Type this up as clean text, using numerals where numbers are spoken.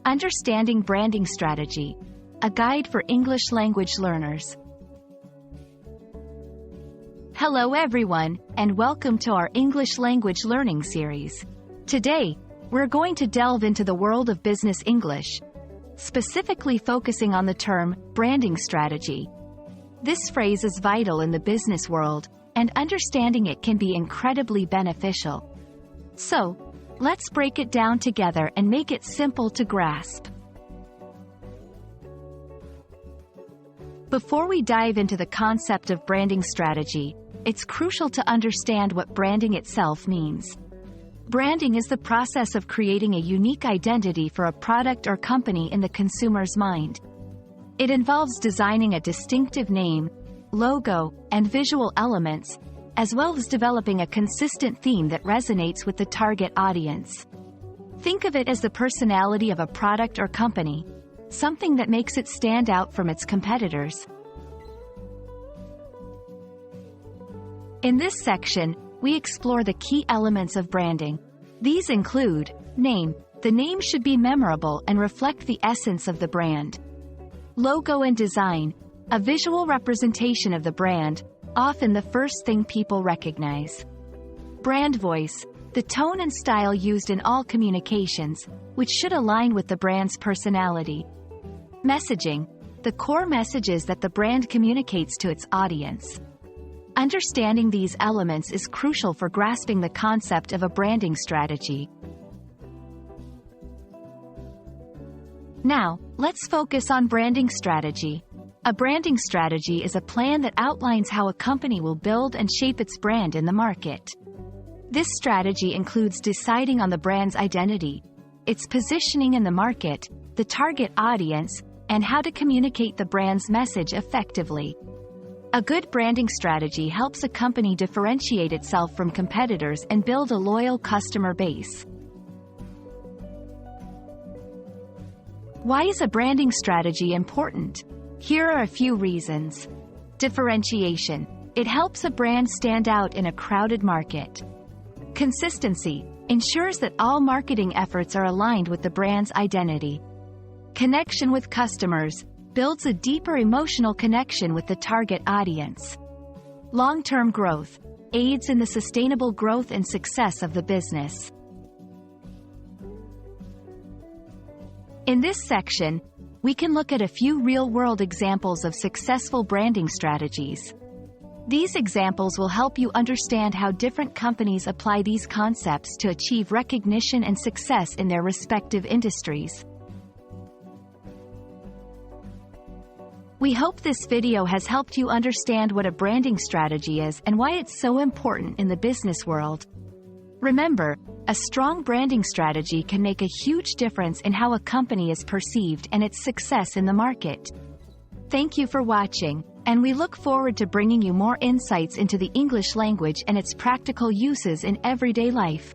Understanding Branding Strategy, a guide for English language learners. Hello everyone, and welcome to our English language learning series. Today, we're going to delve into the world of business English, specifically focusing on the term branding strategy. This phrase is vital in the business world, and understanding it can be incredibly beneficial. So, let's break it down together and make it simple to grasp. Before we dive into the concept of branding strategy, it's crucial to understand what branding itself means. Branding is the process of creating a unique identity for a product or company in the consumer's mind. It involves designing a distinctive name, logo, and visual elements, as well as developing a consistent theme that resonates with the target audience. Think of it as the personality of a product or company, something that makes it stand out from its competitors. In this section, we explore the key elements of branding. These include name. The name should be memorable and reflect the essence of the brand. Logo and design, a visual representation of the brand, often the first thing people recognize. Brand voice, the tone and style used in all communications, which should align with the brand's personality. Messaging, the core messages that the brand communicates to its audience. Understanding these elements is crucial for grasping the concept of a branding strategy. Now, let's focus on branding strategy. A branding strategy is a plan that outlines how a company will build and shape its brand in the market. This strategy includes deciding on the brand's identity, its positioning in the market, the target audience, and how to communicate the brand's message effectively. A good branding strategy helps a company differentiate itself from competitors and build a loyal customer base. Why is a branding strategy important? Here are a few reasons. Differentiation. It helps a brand stand out in a crowded market. Consistency. Ensures that all marketing efforts are aligned with the brand's identity. Connection with customers. Builds a deeper emotional connection with the target audience. Long-term growth. Aids in the sustainable growth and success of the business. In this section, we can look at a few real-world examples of successful branding strategies. These examples will help you understand how different companies apply these concepts to achieve recognition and success in their respective industries. We hope this video has helped you understand what a branding strategy is and why it's so important in the business world. Remember, a strong branding strategy can make a huge difference in how a company is perceived and its success in the market. Thank you for watching, and we look forward to bringing you more insights into the English language and its practical uses in everyday life.